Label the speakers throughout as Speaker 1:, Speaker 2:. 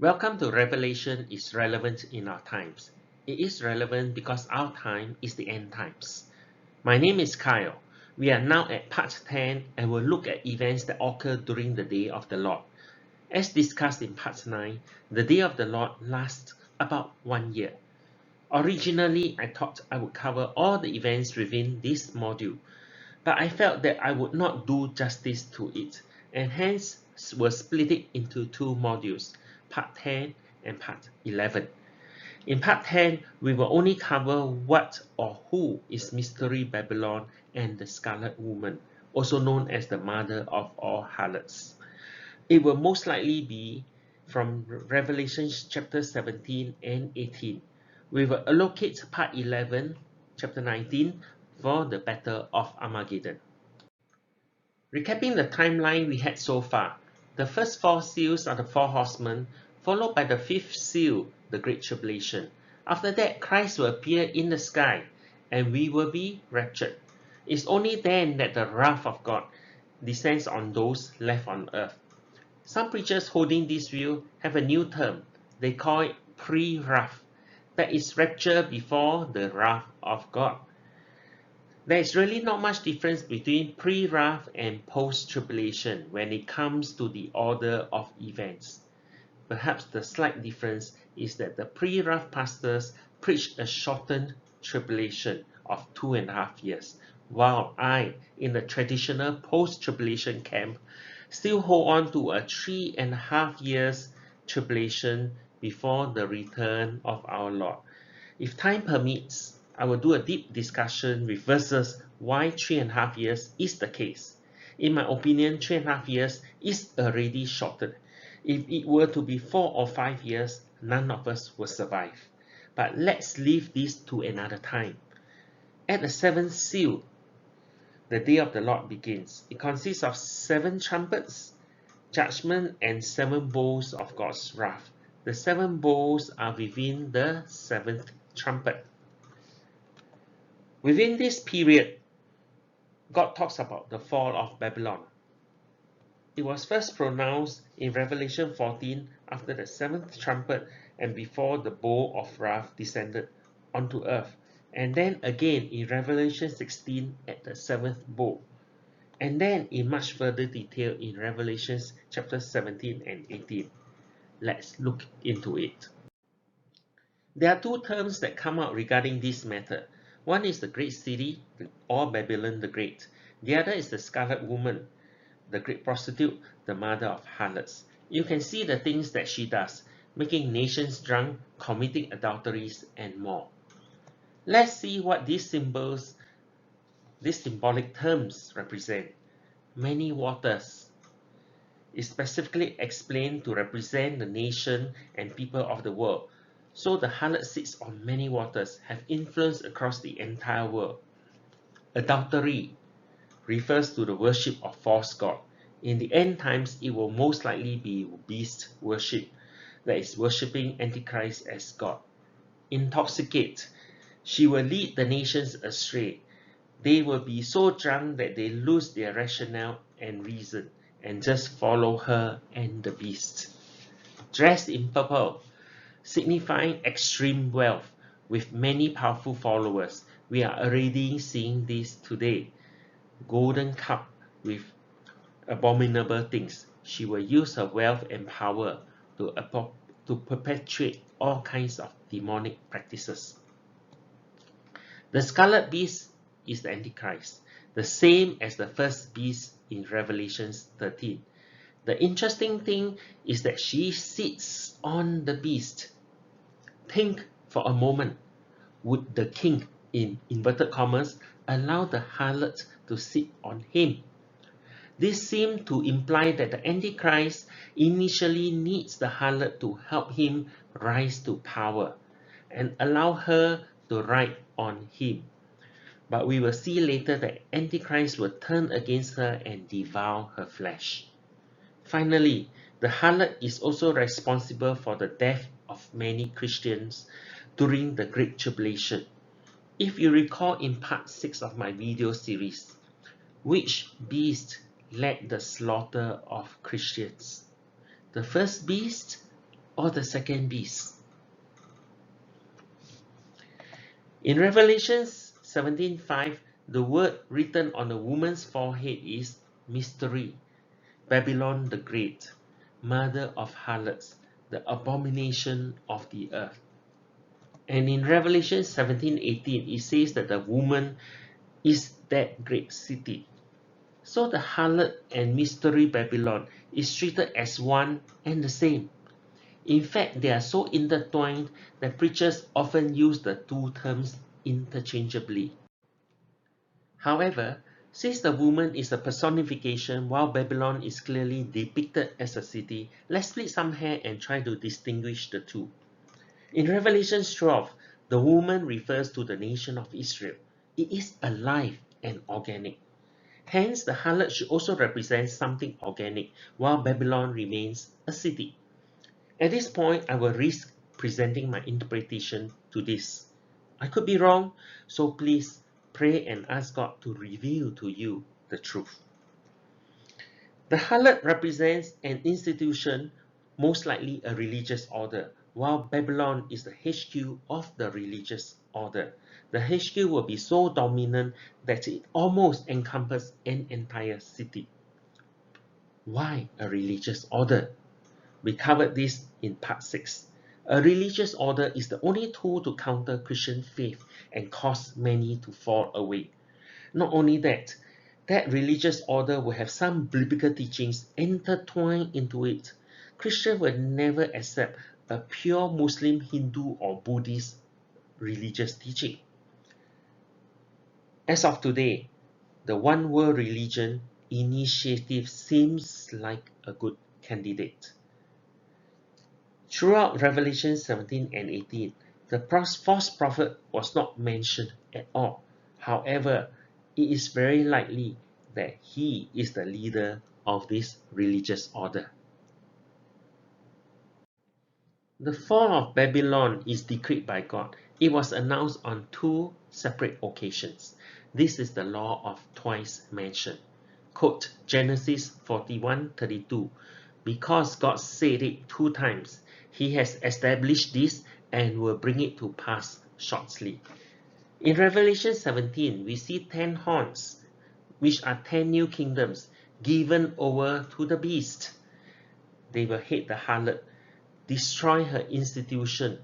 Speaker 1: Welcome to Revelation is relevant in our times. It is relevant because our time is the end times. My name is Kyle. We are now at part 10 and will look at events that occur during the day of the Lord. As discussed in part 9, the day of the Lord lasts about 1 year. Originally, I thought I would cover all the events within this module, but I felt that I would not do justice to it, and hence will split it into two modules, part 10 and part 11. In part 10, we will only cover what or who is Mystery Babylon and the Scarlet Woman, also known as the mother of all harlots. It will most likely be from Revelation chapter 17 and 18. We will allocate part 11, chapter 19, for the Battle of Armageddon. Recapping the timeline we had so far, the first four seals are the four horsemen, followed by the fifth seal, the Great Tribulation. After that, Christ will appear in the sky, and we will be raptured. It's only then that the wrath of God descends on those left on earth. Some preachers holding this view have a new term. They call it pre-wrath. That is rapture before the wrath of God. There is really not much difference between pre-wrath and post-tribulation when it comes to the order of events. Perhaps the slight difference is that the pre-wrath pastors preach a shortened tribulation of 2.5 years, while I, in the traditional post-tribulation camp, still hold on to a 3.5 years tribulation before the return of our Lord. If time permits, I will do a deep discussion with verses why 3.5 years is the case. In my opinion, 3.5 years is already shortened. If it were to be 4 or 5 years, none of us will survive. But let's leave this to another time. At the seventh seal, the day of the Lord begins. It consists of 7 trumpets, judgment, and 7 bowls of God's wrath. The 7 bowls are within the 7th trumpet. Within this period, God talks about the fall of Babylon. It was first pronounced in Revelation 14 after the 7th trumpet and before the bowl of wrath descended onto earth, and then again in Revelation 16 at the 7th bowl, and then in much further detail in Revelations chapter 17 and 18. Let's look into it. There are two terms that come out regarding this matter. One is the great city, or Babylon the Great. The other is the Scarlet Woman, the great prostitute, the mother of harlots. You can see the things that she does, making nations drunk, committing adulteries, and more. Let's see what these symbolic terms represent. Many waters is specifically explained to represent the nation and people of the world. So the harlot sits on many waters, have influence across the entire world. Adultery refers to the worship of false god. In the end times, it will most likely be beast worship, that is worshipping Antichrist as God. Intoxicate, she will lead the nations astray. They will be so drunk that they lose their rationale and reason and just follow her and the beast. Dressed in purple, signifying extreme wealth with many powerful followers. We are already seeing this today. Golden cup with abominable things. She will use her wealth and power to perpetuate all kinds of demonic practices. The scarlet beast is the Antichrist, the same as the first beast in Revelation 13. The interesting thing is that she sits on the beast. Think for a moment, would the king, in inverted commas, allow the harlot to sit on him? This seems to imply that the Antichrist initially needs the harlot to help him rise to power and allow her to ride on him. But we will see later that Antichrist will turn against her and devour her flesh. Finally, the harlot is also responsible for the death of many Christians during the Great Tribulation. If you recall in part 6 of my video series, which beast led the slaughter of Christians? The first beast or the second beast. In Revelation 17:5, the word written on the woman's forehead is mystery, Babylon the Great, mother of harlots, the abomination of the earth. And in Revelation 17:18, it says that the woman is that great city. So the harlot and mystery Babylon is treated as one and the same. In fact, they are so intertwined that preachers often use the two terms interchangeably. However, since the woman is a personification while Babylon is clearly depicted as a city, let's split some hair and try to distinguish the two. In Revelation 12, the woman refers to the nation of Israel. It is alive and organic. Hence, the harlot should also represent something organic, while Babylon remains a city. At this point, I will risk presenting my interpretation to this. I could be wrong, so please pray and ask God to reveal to you the truth. The harlot represents an institution, most likely a religious order, while Babylon is the HQ of the religious order. The HQ will be so dominant that it almost encompasses an entire city. Why a religious order? We covered this in part 6. A religious order is the only tool to counter Christian faith and cause many to fall away. Not only that, that religious order will have some biblical teachings intertwined into it. Christians will never accept a pure Muslim, Hindu, or Buddhist religious teaching. As of today, the One World Religion initiative seems like a good candidate. Throughout Revelation 17 and 18, the false prophet was not mentioned at all. However, it is very likely that he is the leader of this religious order. The fall of Babylon is decreed by God. It was announced on 2 separate occasions. This is the law of twice mention. Quote Genesis 41:32. Because God said it 2 times, he has established this and will bring it to pass shortly. In Revelation 17, we see 10 horns, which are 10 new kingdoms, given over to the beast. They will hate the harlot, destroy her institution,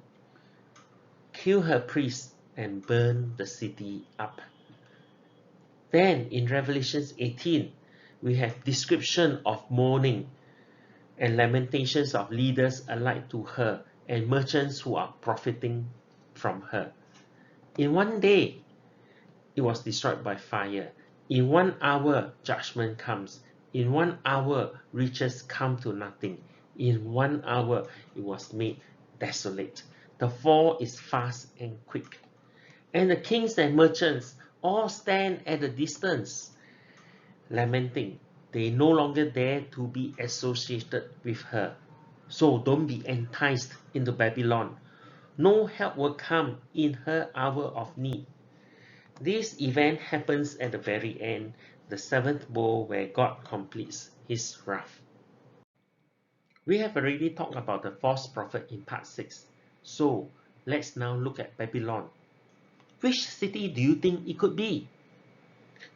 Speaker 1: kill her priests, and burn the city up. Then in Revelation 18, we have description of mourning and lamentations of leaders alike to her and merchants who are profiting from her. In one day, it was destroyed by fire. In 1 hour, judgment comes. In 1 hour, riches come to nothing. In 1 hour, it was made desolate. The fall is fast and quick. And the kings and merchants all stand at a distance, lamenting. They no longer dare to be associated with her. So don't be enticed into Babylon. No help will come in her hour of need. This event happens at the very end, the 7th bowl where God completes his wrath. We have already talked about the false prophet in part 6. So let's now look at Babylon. Which city do you think it could be?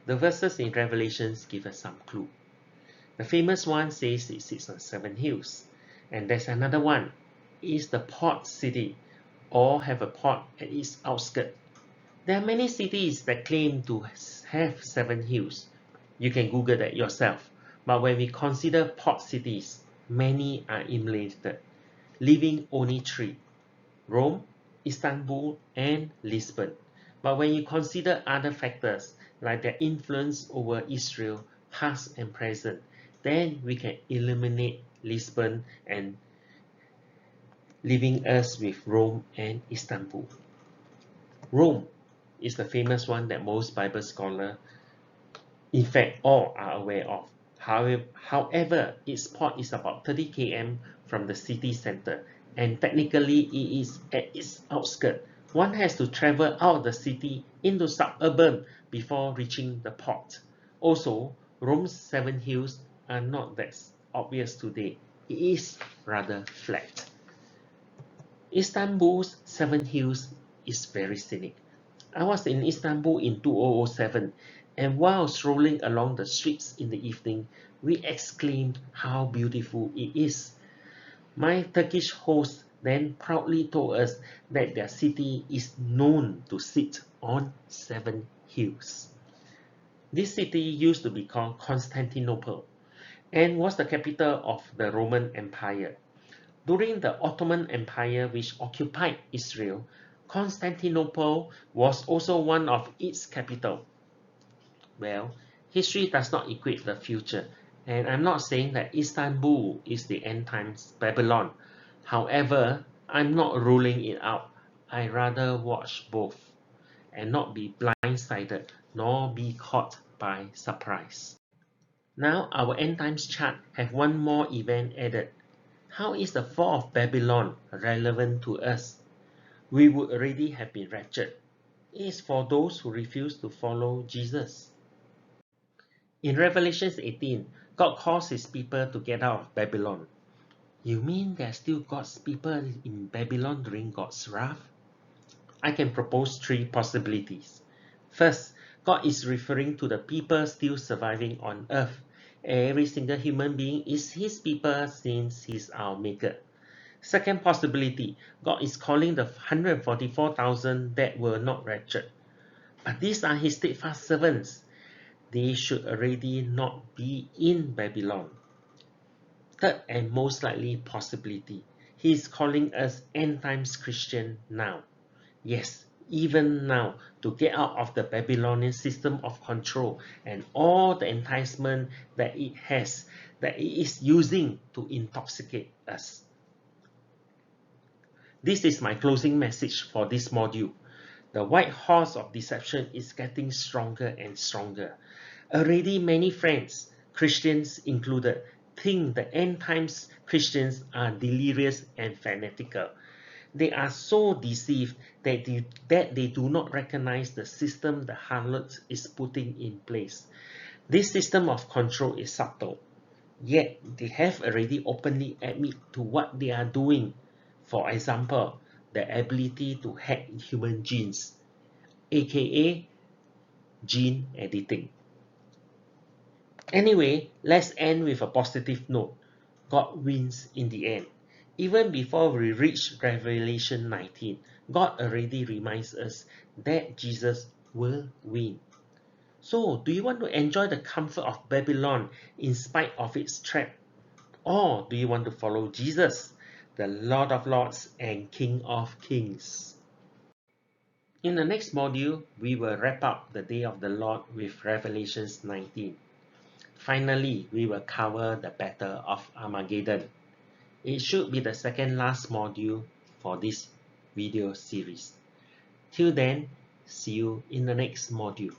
Speaker 1: The verses in Revelations give us some clue. The famous one says it sits on 7 hills. And there's another one. It is the port city, or have a port at its outskirts. There are many cities that claim to have 7 hills. You can Google that yourself. But when we consider port cities, many are eliminated, leaving only 3. Rome, Istanbul, and Lisbon. But when you consider other factors, like their influence over Israel, past and present, then we can eliminate Lisbon and leaving us with Rome and Istanbul. Rome is the famous one that most Bible scholars, in fact, all are aware of. However, its port is about 30 km from the city center, and technically it is at its outskirts. One has to travel out of the city into suburban before reaching the port. Also, Rome's 7 hills are not that obvious today. It is rather flat. Istanbul's Seven Hills is very scenic. I was in Istanbul in 2007, and while strolling along the streets in the evening, we exclaimed how beautiful it is. My Turkish host then proudly told us that their city is known to sit on seven hills. This city used to be called Constantinople and was the capital of the Roman Empire. During the Ottoman Empire, which occupied Israel, Constantinople was also one of its capital. Well, history does not equate the future, and I'm not saying that Istanbul is the end times Babylon. However, I'm not ruling it out. I rather watch both and not be blindsided nor be caught by surprise. Now our end times chart have one more event added. How is the fall of Babylon relevant to us? We would already have been raptured. It is for those who refuse to follow Jesus. In Revelation 18, God calls his people to get out of Babylon. You mean there are still God's people in Babylon during God's wrath? I can propose three possibilities. First, God is referring to the people still surviving on earth. Every single human being is his people since he's our maker. Second possibility, God is calling the 144,000 that were not raptured. But these are his steadfast servants. They should already not be in Babylon. Third and most likely possibility, he is calling us end times Christian now. Yes, even now, to get out of the Babylonian system of control and all the enticement that it has, that it is using to intoxicate us. This is my closing message for this module. The white horse of deception is getting stronger and stronger. Already many friends, Christians included, think the end times Christians are delirious and fanatical. They are so deceived that they do not recognize the system the harlot is putting in place. This system of control is subtle, yet they have already openly admitted to what they are doing. For example, the ability to hack human genes, aka gene editing. Anyway, let's end with a positive note. God wins in the end. Even before we reach Revelation 19, God already reminds us that Jesus will win. So, do you want to enjoy the comfort of Babylon in spite of its trap? Or do you want to follow Jesus, the Lord of Lords and King of Kings? In the next module, we will wrap up the Day of the Lord with Revelations 19. Finally, we will cover the Battle of Armageddon. It should be the second last module for this video series. Till then, see you in the next module.